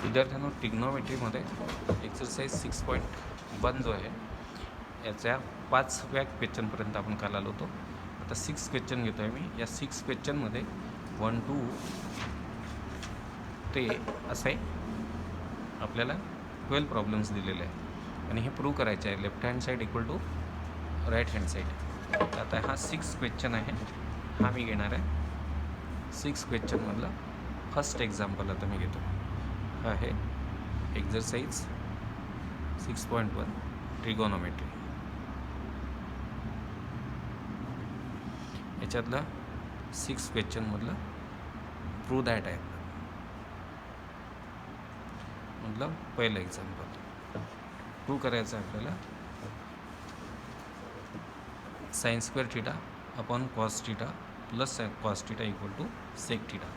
विद्यार्थ्यांनो ट्रिग्नोमेट्रीमध्ये एक्सरसाइज 6.1 जो आहे याच्या 5व्या क्वेश्चनपर्यंत आपण काल आलो होतो. आता 6 क्वेश्चन घेतो आहे मी. या 6 क्वेश्चनमध्ये 1 2 ते असे आपल्याला 12 प्रॉब्लेम्स दिलेले आहे आणि हे प्रूव्ह करायचे आहे left hand side equal to right hand side. आता हा 6 क्वेश्चन आहे, हा मी घेणार आहे. 6 क्वेश्चनमधला फर्स्ट एक्झाम्पल आता मी घेतो. हा आहे एक्झरसाइज 6.1 ट्रिगोनोमेट्री. याच्यातला 6 क्वेश्चनमधलं प्रूव्ह दॅट आहे. मतलब पहिलं एक्झाम्पल प्रूव्ह करायचं आहे आपल्याला. Sine square theta upon cos theta plus cos theta equal to sec theta.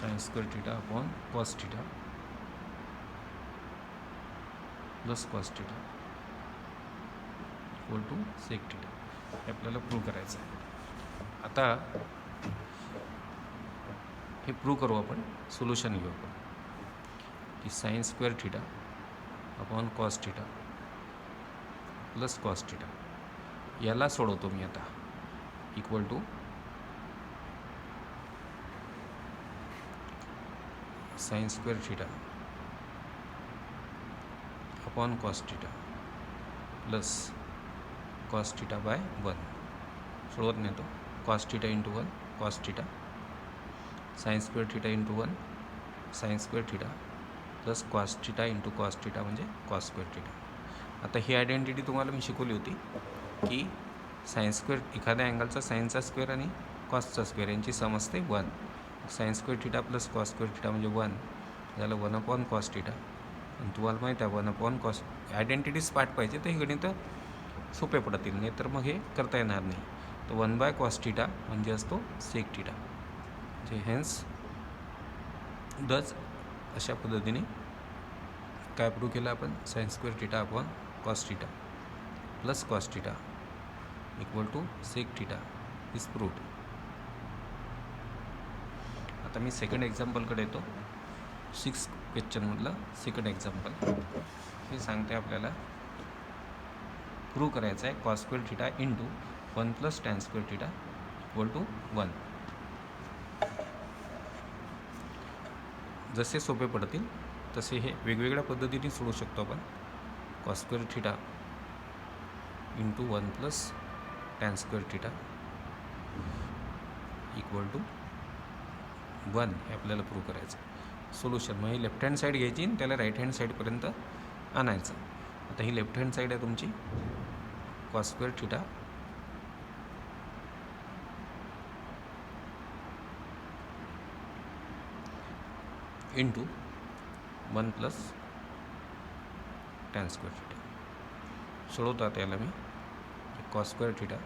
Sine square theta upon cos theta plus cos theta equal to sec theta हे आपल्याला prove करायचं आहे. आता हे प्रूव्ह करू आपण, सोल्युशन घेऊ आपण की sine square theta upon cos theta plus cos theta याला सोडवतो मी आता equal to sine square theta upon cos theta plus cos theta by 1 सोडवत नेतो. Cos theta into 1 cos theta, sine square theta into 1 sine square theta plus cos theta into cos theta म्हणजे cos square theta. आता ही identity तुम्हाला मी शिकवली होती की sine square एखाद्या अँगलचा साइनचा स्क्वेअर आणि कॉसचा स्क्वेअर यांची सम असते 1. Sine square theta plus cos square theta म्हणजे 1 झालं 1 अपॉन कॉस थीटा. आणि तुम्हाला माहीत आहे 1 अपॉन कॉस आयडेंटिटीज पाठ पाहिजे तर हे गणित सोपे पडतील, नाही तर मग हे करता येणार नाही. तर 1 बाय कॉस थीटा म्हणजे असतो सेक थीटा. जे हेन्स दच अशा पद्धतीने काय प्रूव्ह केलं आपण, sine square theta upon cos theta plus cos theta equal to sec theta is proved. आता मी सेकंड एक्झाम्पलकडे येतो. 6 क्वेश्चनमधलं सेकंड एक्झाम्पल हे सांगते आपल्याला प्रूव्ह करायचं आहे cos square theta into 1 plus tan square theta equal to 1. जसे सोपे पडतील तसे हे वेगवेगळ्या पद्धतीने सोडू शकतो आपण. Cos square theta into 1 plus tan square theta equal to 1 हे आपल्याला प्रूव्ह करायचं. सोल्युशन म्हणजे लेफ्ट हँड साईड घ्यायची आणि त्याला राईट हँड साईडपर्यंत आणायचं. आता ही लेफ्ट हँड साईड आहे तुमची cos square theta into 1 plus tan square theta. सोडवतो आता याला मी cos square theta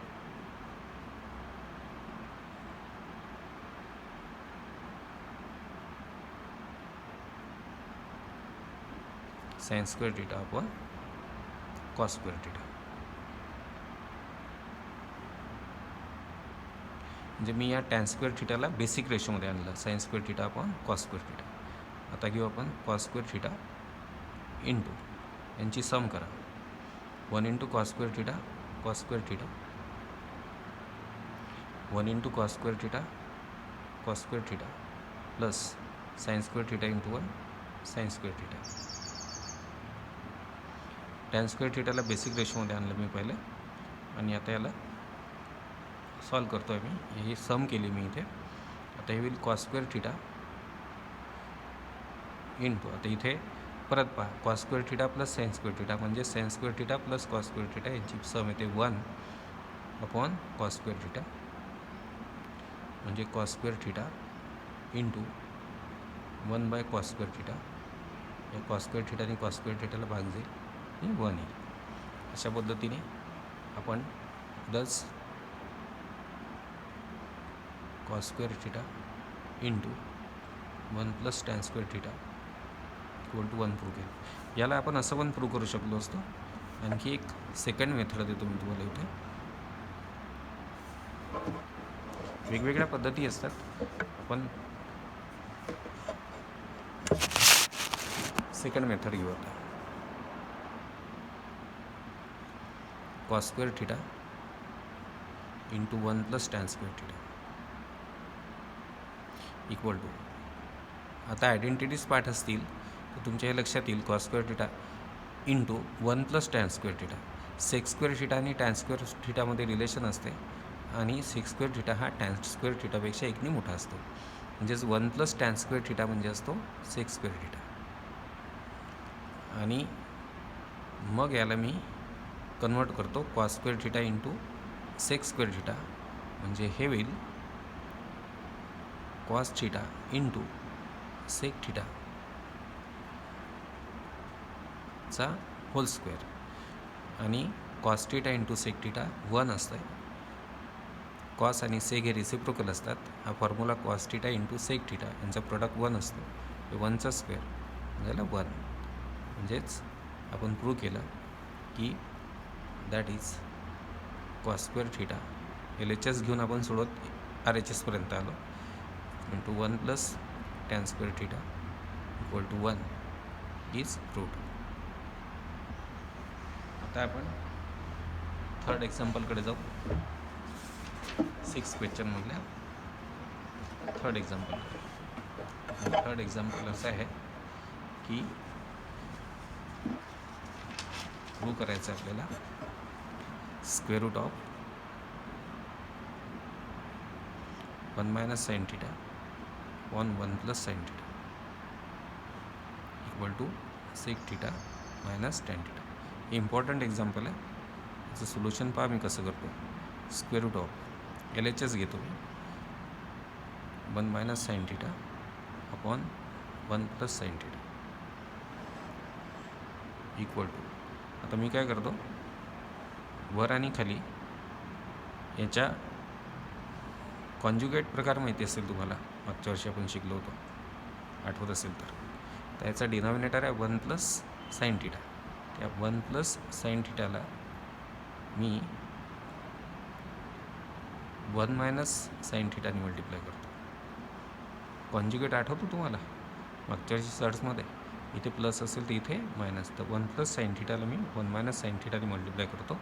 sine square theta upon cos square theta. म्हणजे मी या टॅन स्क्वेअर थीटाला बेसिक रेशोमध्ये आणलं, sine square theta upon cos square theta. आता घेऊ आपण कॉस स्क्वेअर थीटा इंटू यांची सम करा 1 into cos square theta cos square theta 1 into cos square theta cos square theta plus sine square theta into 1 sine square theta. Tan square थीटाला basic रेशोमध्ये आणलं मी पहिले आणि आता याला सॉल्व करतो आहे मी. ही सम केली मी इथे. आता हे होईल कॉस स्क्वेअर थीटा इंटू आता इथे परत पहा cos square theta plus sine square theta म्हणजे sine square theta plus cos square theta यांची सम येते 1 अपॉन कॉस स्क्वेअर थीटा म्हणजे cos square theta into 1 by cos square theta. या cos square theta आणि कॉस स्क्वेअर थीटाला भाग जाईल आणि 1 येईल. अशा पद्धतीने आपण thus cos square theta into 1 plus tan square theta equal to 1 prove केलं. याला आपण असं पण प्रूव्ह करू शकलो असतो. आणखी एक सेकंड मेथड देतो मी तुम्हाला इथे. वेगवेगळ्या पद्धती असतात. आपण सेकंड मेथड घेऊ आता. Cos square theta into 1 plus tan square theta equal to, आता आयडेंटिटीज पाठ असतील तर तुमच्या हे लक्षात येईल, cos square theta into 1 plus tan square theta. Sec square theta आणि टॅन स्क्वेअर थिटामध्ये रिलेशन असते आणि सेक स्क्वेअर थिटा हा टॅन स्क्वेअर थिटापेक्षा एकने मोठा असतो. म्हणजेच 1 प्लस टॅन स्क्वेअर थिटा म्हणजे असतो सेक स्क्वेअर थिटा. आणि मग याला मी कन्वर्ट करतो cos square theta into sec square theta, म्हणजे हे होईल cos theta into sec theta चा होल स्क्वेअर. आणि cos theta into sec theta 1 असतं. कॉस आणि सेक हे रिसिप्रोकल असतात. हा formula cos theta into sec theta यांचा प्रोडक्ट 1 असतो. हे 1चा स्क्वेअर झाला 1. म्हणजेच आपण प्रूव्ह केलं की that is cos square theta LHS घेऊन आपण सोडत RHS पर्यंत आलो. Into 1 plus tan square theta equal to 1 is proved. आता आपण थर्ड एक्झाम्पलकडे जाऊ. 6 क्वेश्चनमधल्या थर्ड एक्झाम्पल. थर्ड एक्झाम्पल असं आहे की प्रूव्ह करायचं आपल्याला square root of 1 minus sine theta on 1 plus sine theta equal to sec theta minus tan theta. हे इम्पॉर्टंट एक्झाम्पल आहे. याचं सोल्युशन पहा मी कसं करतो. स्क्वेअर रूट ऑफ LHS घेतो मी 1 minus sine theta upon 1 plus sine theta equal to, आता मी काय करतो, वर आणि खाली याच्या कॉन्जुगेट प्रकार माहिती असेल तुम्हाला, मागच्या वर्षी आपण शिकलो होतो, आठवत असेल तर. तर याचा डिनॉमिनेटर आहे 1 प्लस साइन थिटा. त्या 1 प्लस साइन थिटाला मी 1 मायनस साइन थिटाने मल्टिप्लाय करतो. कॉन्जुगेट आठवतो तुम्हाला मागच्या वर्षी सर्ट्समध्ये, इथे प्लस असेल तर इथे मायनस. तर 1 प्लस साइन थिटाला मी 1 मायनस साइन थिटाने मल्टिप्लाय करतो.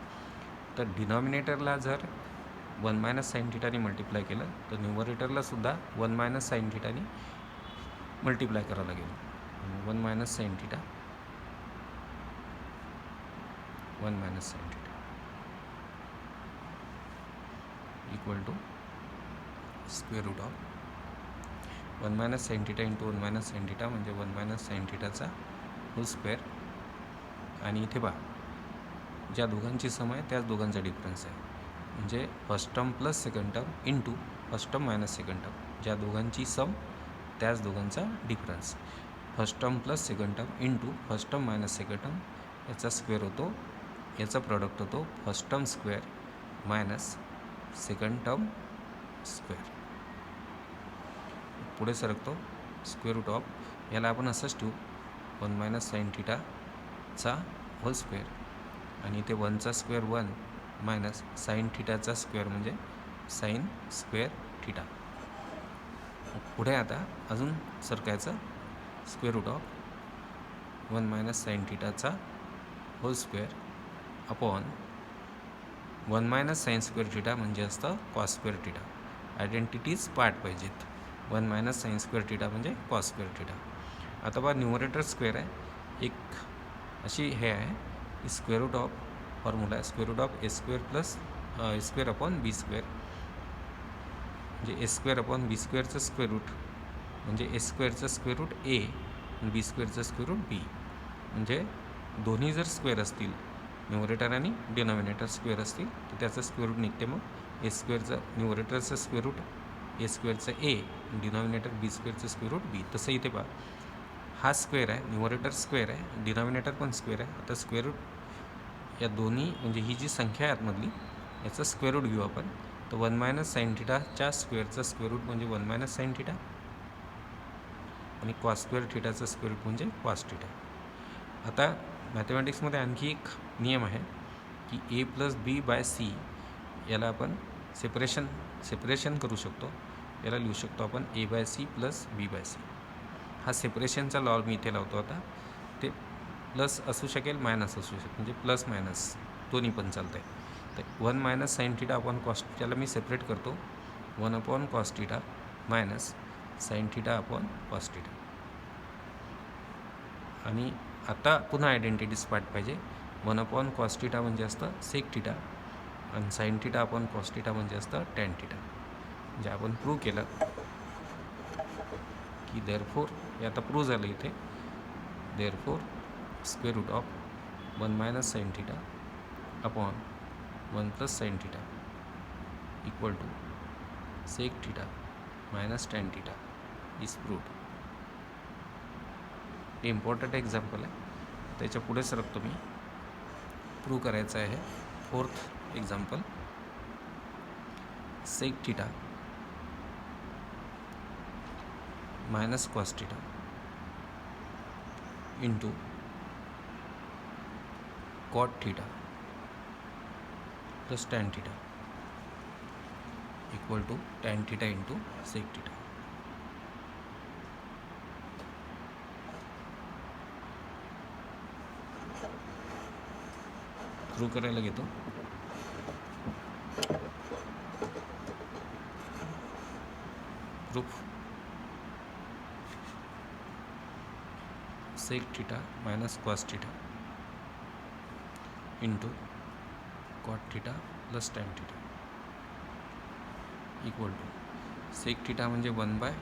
तर डिनॉमिनेटरला जर 1 मायनस साइन थिटाने मल्टिप्लाय केलं तर न्यूमरेटरला सुद्धा 1 मायनस साइन थिटाने मल्टिप्लाय करावं लागेल. 1 minus sine theta 1 minus sine theta equal to square root of 1 minus sine theta into 1 minus sine theta म्हणजे 1 मायनस साइन थिटाचा होल स्क्वेअर. आणि इथे पहा, ज्या दोघांची सम आहे त्याच दोघांचा डिफरन्स आहे. म्हणजे first term plus second term into first term minus second term. ज्या दोघांची सम त्याच दोघांचा difference. First term plus second term into first term minus second term याचा स्क्वेअर होतो, याचा प्रॉडक्ट होतो first term square minus second term square. पुढे सरकतो स्क्वेअर रूट ऑफ, याला आपण असंच ठेवू 1 मायनस साइन थिटाचा होल स्क्वेअर. आणि इथे 1चा स्क्वेअर 1 मायनस साइन थिटाचा स्क्वेअर म्हणजे साइन स्क्वेअर थिटा. पुढे आता अजून सरकायचं square root of 1 minus sine थिटाचा whole square upon 1 minus sine square theta म्हणजे असतं cos square theta. Identities part पाहिजेत. 1 मायनस साइन स्क्वेअर थिटा म्हणजे कॉस स्क्वेअर थिटा. आता बघा न्यूमरेटर स्क्वेअर आहे, एक अशी हे आहे स्क्वेअर रूट ऑफ फॉर्म्युला आहे square root of a square plus a square upon b square. म्हणजे ए स्क्वेअर अपॉन बी स्क्वेअरचं स्क्वेअर रूट म्हणजे ए स्क्वेअरचं स्क्वेअर रूट ए आणि बी स्क्वेअरचं स्क्वेअर रूट बी. म्हणजे दोन्ही जर स्क्वेअर असतील, न्यूमरेटर आणि डिनॉमिनेटर स्क्वेअर असतील, तर त्याचं स्क्वेअर रूट निघते. मग ए स्क्वेअरचं न्यूमरेटरचं स्क्वेअर रूट ए स्क्वेअरचं ए, डिनॉमिनेटर बी स्क्वेअरचं स्क्वेअर रूट बी. तसं इथे पहा, हा स्क्वेअर आहे, न्यूमरेटर स्क्वेअर आहे, डिनॉमिनेटर पण स्क्वेअर आहे. आता स्क्वेअर रूट या दोन्ही म्हणजे ही जी संख्या आहे आतमधली याचं स्क्वेअर रूट घेऊ आपण. तर 1 मायनस साइन थिटाच्या स्क्वेअरचा स्क्वेअर रूट म्हणजे 1 मायनस साइन थिटा आणि कॉस स्क्वेअर थिटाचा स्क्वेअर रूट म्हणजे कॉस थिटा. आता मॅथमॅटिक्समध्ये आणखी एक नियम आहे की ए प्लस बी बाय सी याला आपण सेपरेशन सेपरेशन करू शकतो. याला लिहू शकतो आपण a/c प्लस b/c. हा सेपरेशनचा लॉ मी इथे लावतो. आता ते प्लस असू शकेल, मायनस असू शकेल, म्हणजे प्लस मायनस दोन्ही पण चालतं आहे. तर 1 minus sine theta upon cos थिटाला मी सेपरेट करतो. 1 upon cos theta minus sine theta upon cos theta. आणि आता पुन्हा आयडेंटिटीज पार्ट पाहिजे. 1 अपॉन कॉस थिटा म्हणजे असतं सेक थिटा आणि sine theta upon cos theta म्हणजे असतं टॅन थिटा. म्हणजे आपण प्रूव्ह केलं की देअरफोर, हे आता प्रूव्ह झालं इथे, therefore square root of 1 minus sine theta upon 1 plus sine theta equal to sec theta minus tan theta is proved. हे इम्पॉर्टंट एक्झाम्पल आहे, त्याच्या पुढे सरकतो मी. प्रूव्ह करायचं आहे 4th example. Sec theta minus cos theta into cot theta plus tan theta equal to tan theta into sec theta. Prove करायला घेतो. Proof sec theta minus cos theta into cot theta plus tan theta equal to sec theta म्हणजे 1 by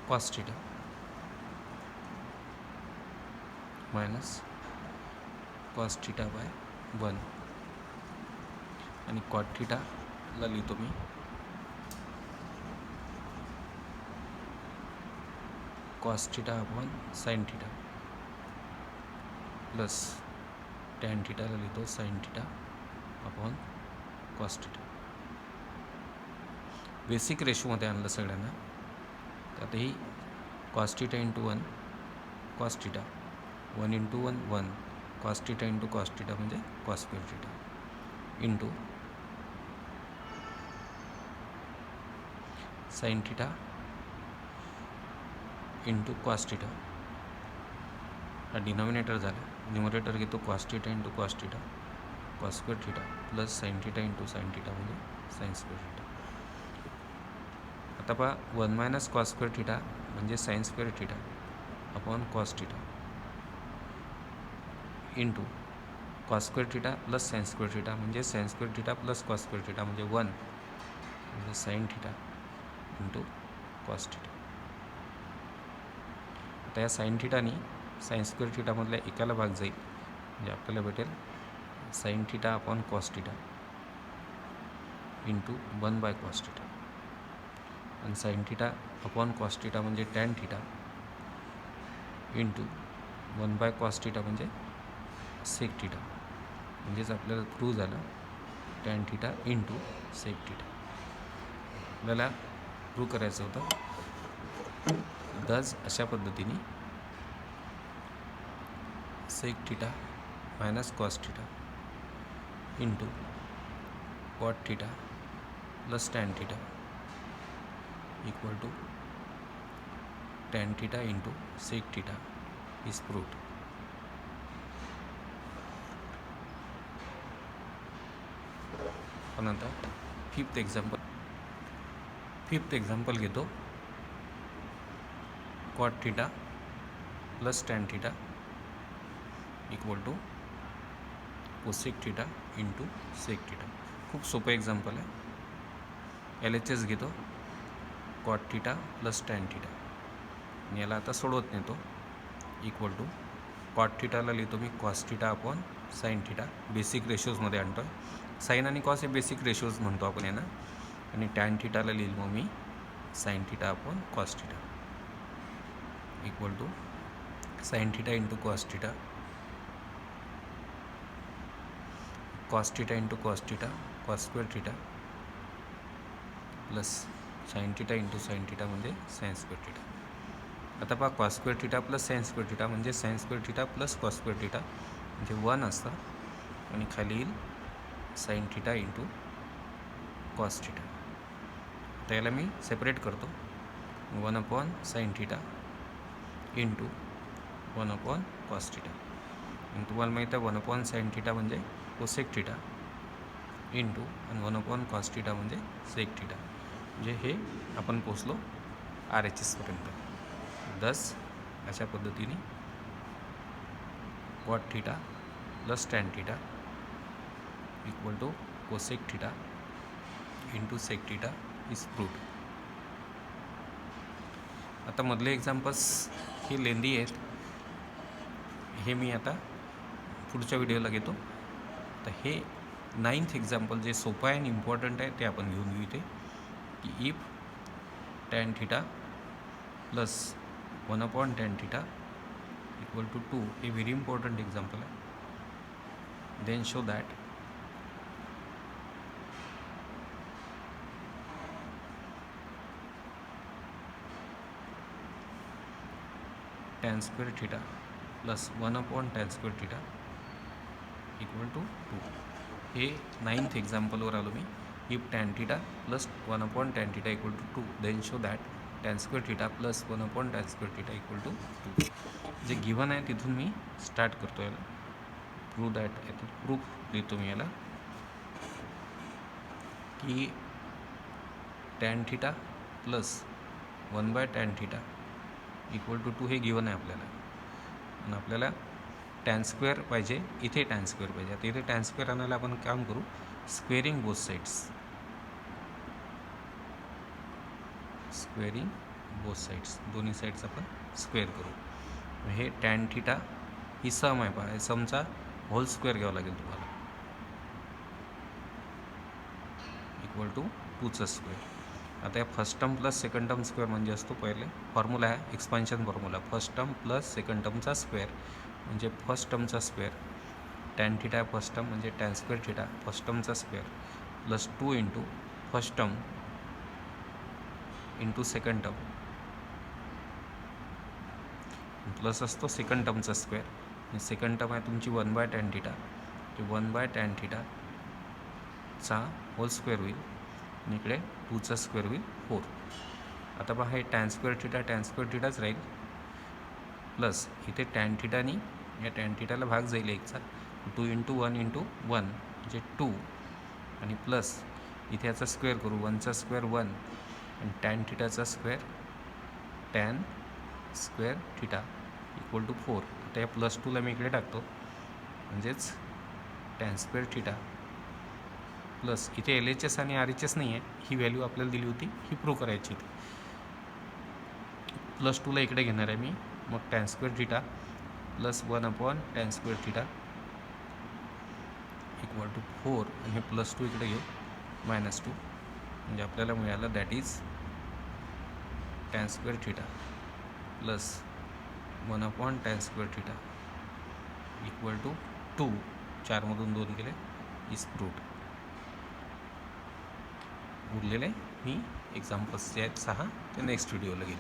cos theta minus cos theta by 1 आणि cot थिटाला लिहितो मी cos theta upon sine theta plus tan थिटाला लिहितो sine theta upon cos theta. Basic रेशोमध्ये आणलं सगळ्यांना. त्यातही cos theta into 1 cos theta, 1 into 1 1 cos theta into cos theta म्हणजे cos square theta into sine theta into cos theta. हा denominator झाला. Numerator घेतो cos theta into cos theta cos square theta plus sine theta into sine theta म्हणजे sine square theta. आता पहा 1 minus cos square theta म्हणजे sine square theta upon cos theta into cos square theta plus sine square theta म्हणजे sine square theta plus cos square theta म्हणजे 1 म्हणजे sine theta into cos theta. आता या sine थिटानी sine square थिटामधल्या एकाला भाग जाईल म्हणजे आपल्याला भेटेल sine theta upon cos theta into 1 by cos theta आणि sine theta upon cos theta म्हणजे tan theta into 1 by cos theta म्हणजे सेक थिटा. म्हणजेच आपल्याला प्रूव्ह झालं tan theta into sec theta. आपल्याला प्रूव्ह करायचं होतं. दस अशा पद्धतीने sec theta minus cos theta into cot theta plus tan theta equal to tan theta into sec theta is proved. पण आता फिफ्थ एक्झाम्पल घेतो. Cot theta plus tan theta equal to cosec theta into sec theta. खूप सोपं example आहे. LHS घेतो cot theta plus tan theta आणि याला आता सोडवत नेतो इक्वल टू कॉट थिटाला लिहितो मी cos theta upon sine theta. Basic रेशोजमध्ये आणतो आहे. साईन आणि कॉस हे बेसिक रेशोज म्हणतो आपण यांना. आणि टॅन थिटाला लिहिल मग मी sine theta upon cos theta equal to sine theta into cos theta cos theta into cos theta cos square theta plus sine theta into sine theta म्हणजे साईन स्क्वेअर थिटा. आता पहा cos square theta plus sine square theta म्हणजे sine square theta plus cos square theta म्हणजे 1 असतं आणि खाली येईल sine theta into cos theta. आता याला मी सेपरेट करतो. 1/sin theta into 1/cos theta. आणि तुम्हाला माहीत आहे 1/sin थिटा म्हणजे कोसेक थिटा इंटू आणि 1/cos थिटा म्हणजे सेक थिटा. म्हणजे हे आपण पोचलो RHSपर्यंत. दस अशा पद्धतीने cot theta plus tan theta equal to cosec theta into sec theta is proved. आता मधले एक्झाम्पल्स हे लेंदी आहेत, हे मी आता पुढच्या व्हिडिओला घेतो. तर हे 9th एक्झाम्पल जे सोपं आहे आणि इम्पॉर्टंट आहे ते आपण घेऊन घेऊ इथे, की if tan theta plus 1/tan theta equal to 2, हे व्हेरी इम्पॉर्टंट एक्झाम्पल आहे. Then show that tan square theta plus 1/tan square theta equal to 2. हे 9th एक्झाम्पलवर आलो मी. If tan theta plus 1/tan theta equal to 2, then show that tan square theta plus 1/tan square theta equal to 2. जे given आहे तिथून मी start करतो याला. Prove that, यात प्रूफ देतो मी याला की tan theta plus 1/tan theta equal to 2 हे गिवन आहे आपल्याला. आणि आपल्याला टॅन स्क्वेअर पाहिजे, इथे टॅन स्क्वेअर पाहिजे. आता इथे टॅन स्क्वेअर आणायला आपण काम करू, squaring both sides. Squaring both sides, दोन्ही साईड्स आपण स्क्वेअर करू. हे टॅन थिटा ही सम आहे पहा, समचा होल स्क्वेअर घ्यावा लागेल तुम्हाला इक्वल टू 2चा स्क्वेअर. आता या first term plus second term square म्हणजे असतो पहिले फॉर्म्युला आहे expansion formula. First term plus second टर्मचा स्क्वेअर म्हणजे फर्स्ट टर्मचा square. Tan theta first term म्हणजे टॅन स्क्वेअर थिटा फर्स्ट टर्मचा square plus 2 into first term into second term plus असतो सेकंड टर्मचा स्क्वेअर. आणि सेकंड टर्म आहे तुमची 1/tan थिटा, ते 1/tan थिटाचा होल स्क्वेअर होईल आणि इकडे 2चा स्क्वेअर होईल 4. आता पहा हे टॅन स्क्वेअर थिटाच राहील प्लस इथे टॅन थिटानी या टॅन थिटाला भाग जाईल एकचा. 2 इंटू 1 इंटू 1 म्हणजे 2 आणि प्लस इथे याचा स्क्वेअर करू, 1चा स्क्वेअर 1 आणि टॅन थिटाचा square tan square theta equal to 4. आता या प्लस 2ला मी इकडे टाकतो म्हणजेच टॅन स्क्वेअर थिटा प्लस इथे LHS आणि RHS नाही आहे, ही व्हॅल्यू आपल्याला दिली होती, ही प्रूव्ह करायची होती. प्लस 2ला इकडे घेणार आहे मी, मग tan square theta plus 1/tan square theta equal to 4 आणि हे प्लस 2 इकडे घेऊ -2 म्हणजे आपल्याला मिळालं that is tan square theta plus 1/tan square theta equal to 2. 4मधून 2 गेले इज प्रूव्ड. उरलेले मी एक्झाम्पल्स जे आहेत 6 ते नेक्स्ट व्हिडिओला घेईन.